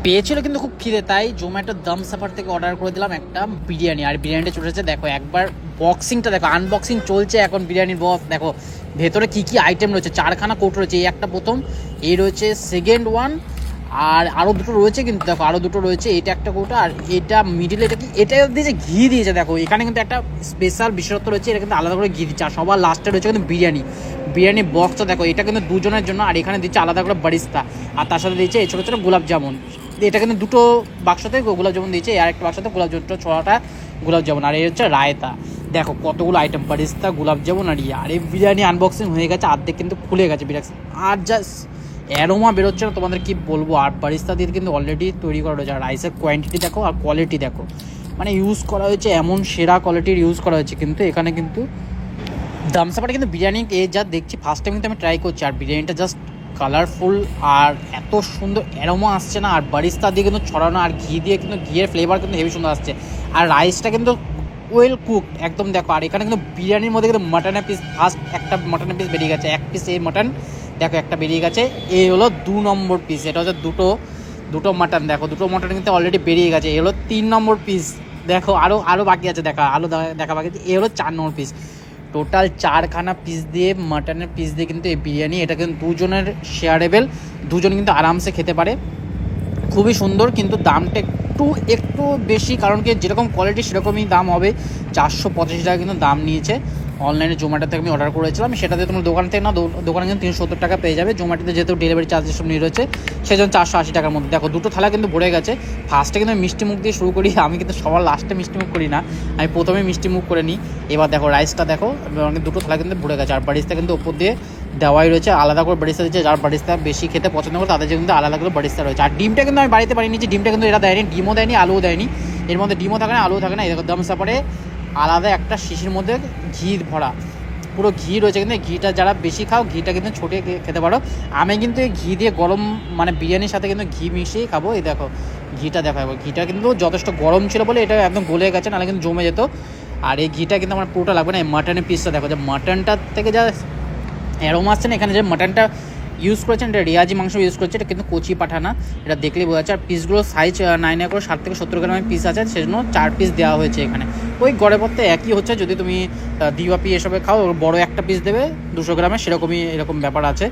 পেয়েছিল কিন্তু খুব খিদে, তাই জোম্যাটোর দম সাফার থেকে অর্ডার করে দিলাম একটা বিরিয়ানি। আর বিরিয়ানিটা চলেছে দেখো, একবার বক্সিংটা দেখো, আনবক্সিং চলছে এখন বিরিয়ানির বক্স দেখো ভেতরে কি কি আইটেম রয়েছে। 4খানা কৌটো রয়েছে, এই একটা প্রথম, এই রয়েছে সেকেন্ড ওয়ান, আর আরও দুটো রয়েছে কিন্তু দেখো, আরও দুটো রয়েছে, এটা একটা কৌটো, আর এটা মিডিল, এটা কি, এটা দিয়েছে ঘি দিয়েছে দেখো। এখানে কিন্তু একটা স্পেশাল বিশেষত্ব রয়েছে, এটা কিন্তু আলাদা করে ঘি দিচ্ছে। আর সবার লাস্টে রয়েছে কিন্তু বিরিয়ানি বক্সটা দেখো, এটা কিন্তু দুজনের জন্য, আর এখানে দিচ্ছে আলাদা করে বারিস্তা, আর তার সাথে দিচ্ছে এই ছোটো ছোটো গোলাপ জামুন। এটা কিন্তু দুটো বাক্সতে গোলাপ জামুন দিয়েছে, আর একটা বাক্সতে গোলাপ জামুনটা, ছটা গোলাপ জামুন, আর এই হচ্ছে রায়তা। দেখো কতগুলো আইটেম, বারিস্তা, গোলাপ জামুন আর আর এই বিরিয়ানি আনবক্সিং হয়ে গেছে, অর্ধেক কিন্তু খুলে গেছে বিরিয়ানি, আর জাস্ট অ্যারোমা বেরোচ্ছে না, তোমাদের কি বলবো। আর বারিস্তা দিয়ে কিন্তু অলরেডি তৈরি করা রয়েছে, আর রাইসের কোয়ান্টিটি দেখো আর কোয়ালিটি দেখো, মানে ইউজ করা হয়েছে এমন সেরা কোয়ালিটির ইউজ করা হয়েছে। কিন্তু এখানে কিন্তু দামসাপাটা কিন্তু বিরিয়ানি যা দেখছি ফার্স্ট টাইম কিন্তু আমি ট্রাই করছি, আর বিরিয়ানিটা জাস্ট কালারফুল আর এত সুন্দর অ্যারোমা আসছে না, আর বারিস্তা দিয়ে কিন্তু ছড়ানো, আর ঘি দিয়ে কিন্তু ঘিয়ের ফ্লেভার কিন্তু হেভি সুন্দর আসছে, আর রাইসটা কিন্তু ওয়েল কুক একদম দেখো। আর এখানে কিন্তু বিরিয়ানির মধ্যে কিন্তু মাটনের পিস, ফার্স্ট একটা মাটনের পিস বেরিয়ে গেছে, এক পিস এই মাটন দেখো একটা বেরিয়ে গেছে, এই হলো 2 নম্বর পিস, এটা হচ্ছে দুটো মাটন দেখো, দুটো মাটন কিন্তু অলরেডি বেরিয়ে গেছে, এই হলো 3 নম্বর পিস দেখো, আরও বাকি আছে দেখা, দেখা বাকি আছে, এই হলো 4 নম্বর পিস। টোটাল 4খানা পিস দিয়ে, মাটনের পিস দিয়ে কিন্তু এই বিরিয়ানি, এটা কিন্তু দুজনের শেয়ারেবেল, দুজন কিন্তু আরামসে খেতে পারে, খুবই সুন্দর। কিন্তু দামটা একটু বেশি, কারণ কি যেরকম কোয়ালিটি সেরকমই দাম হবে। 485 টাকা কিন্তু দাম নিয়েছে। অনলাইনে জোম্যাটো থেকে আমি অর্ডার করেছিলাম, সেটাতে তোমার দোকান থেকে না, দোকানে কিন্তু 370 টাকা পেয়ে যাবে। জোম্যাটোতে যেহেতু ডেলিভারি চার্জেস সব নিয়ে রয়েছে, সেজন্য 480 টাকার মধ্যে। দেখো দুটো থালা কিন্তু ভরে গেছে। ফার্স্টে কিন্তু মিষ্টি মুখ দিয়ে শুরু করি, আমি কিন্তু সবার লাস্টে মিষ্টি মুখ করি না, আমি প্রথমে মিষ্টি মুখ করে নিই। এবার দেখো রাইসটা দেখো, দুটো থালা কিন্তু ভরে গেছে, আর বারিস্তা কিন্তু ওপর দিয়ে দেওয়াই রয়েছে, আলাদা করে বারিস্তা দিচ্ছে, যার বারিস্তা বেশি খেতে পছন্দ করে তাদের কিন্তু আলাদা করে বারিস্তা রয়েছে। আর ডিমটা কিন্তু আমি বাড়িতে বানিয়ে নিচ্ছি, ডিমটা কিন্তু এরা দেয়নি, ডিমও দেয়নি, আলুও দেয়নি, এর মধ্যে ডিমও থাকে না, আলুও থাকে না। এই দেখো দম সাপারে আলাদা একটা শিশির মধ্যে ঘি ভরা, পুরো ঘি রয়েছে, কিন্তু ঘিটা যারা বেশি খাও ঘিটা কিন্তু ছড়িয়ে খেতে পারো। আমি কিন্তু এই ঘি দিয়ে গরম, মানে বিরিয়ানির সাথে কিন্তু ঘি মিশিয়ে খাবো। এই দেখো ঘিটা দেখো, ঘিটা কিন্তু যথেষ্ট গরম ছিল বলে এটা একদম গলে গেছে, নাহলে কিন্তু জমে যেত। আর এই ঘিটা কিন্তু আমার পুরোটা লাগবে না। এই মাটনের পিসটা দেখো, যে মাটনটার থেকে যা অ্যারোমা আসছে না, এখানে যে মাটনটা ইউজ করেছেন এটা রেয়াজি মাংস ইউজ করছে, এটা কিন্তু কচি পাঠা না, এটা দেখলেই বোঝা যাচ্ছে। আর পিসগুলোর সাইজ 9 করে 60 থেকে 70 গ্রামের পিস আছে, সেজন্য 4 পিস দেওয়া হয়েছে এখানে। ওই গড়ে পড়তে একই হচ্ছে, যদি তুমি দিওয়াপি এসবে খাও বড় একটা পিস দেবে 200 গ্রামের, সেরকমই এরকম ব্যাপার আছে।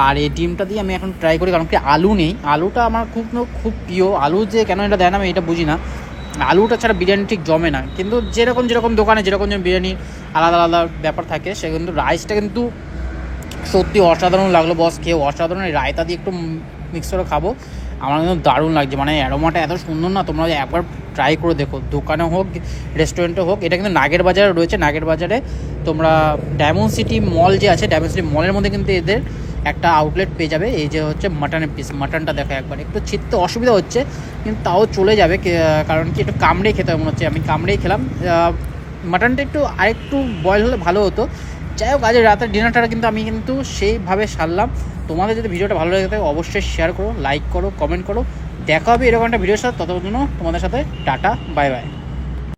আর এই ডিমটা দিয়ে আমি এখন ট্রাই করি, কারণ কি আলু নেই, আলুটা আমার খুব প্রিয়। আলু যে কেন এটা দেয় না আমি এটা বুঝি না, আলুটা ছাড়া বিরিয়ানি ঠিক জমে না। কিন্তু যেরকম দোকানে যেরকম বিরিয়ানি আলাদা আলাদা ব্যাপার থাকে, সে কিন্তু রাইসটা কিন্তু সত্যি অসাধারণ লাগলো বস, খেয়ে অসাধারণ। এই রায়তা দিয়ে একটু মিক্স করে খাবো, আমার কিন্তু দারুণ লাগছে, মানে অ্যারোমাটা এত সুন্দর না, তোমরা একবার ট্রাই করে দেখো, দোকানে হোক রেস্টুরেন্টে হোক। এটা কিন্তু নাগের বাজারে রয়েছে, নাগের বাজারে তোমরা ডায়মন্ড সিটি মল যে আছে, ডায়মন্ড সিটি মলের মধ্যে কিন্তু এদের একটা আউটলেট পেয়ে যাবে। এই যে হচ্ছে মাটনের পিস, মাটনটা দেখো একবার, একটু ছিটতে অসুবিধা হচ্ছে কিন্তু তাও চলে যাবে, কারণ কি একটু কামড়েই খেতে হবে মনে হচ্ছে, আমি কামড়েই খেলাম। মাটনটা আরেকটু বয়েল হলে ভালো হতো। যাই হোক, আজ রাতের ডিনারটা কিন্তু আমি কিন্তু সেইভাবে সারলাম। তোমাদের যদি ভিডিওটা ভালো লাগে থাকে অবশ্যই শেয়ার করো, লাইক করো, কমেন্ট করো। দেখা হবে এরকম একটা ভিডিওর সাথে, ততক্ষণ জন্য তোমাদের সাথে টাটা, বাই বাই।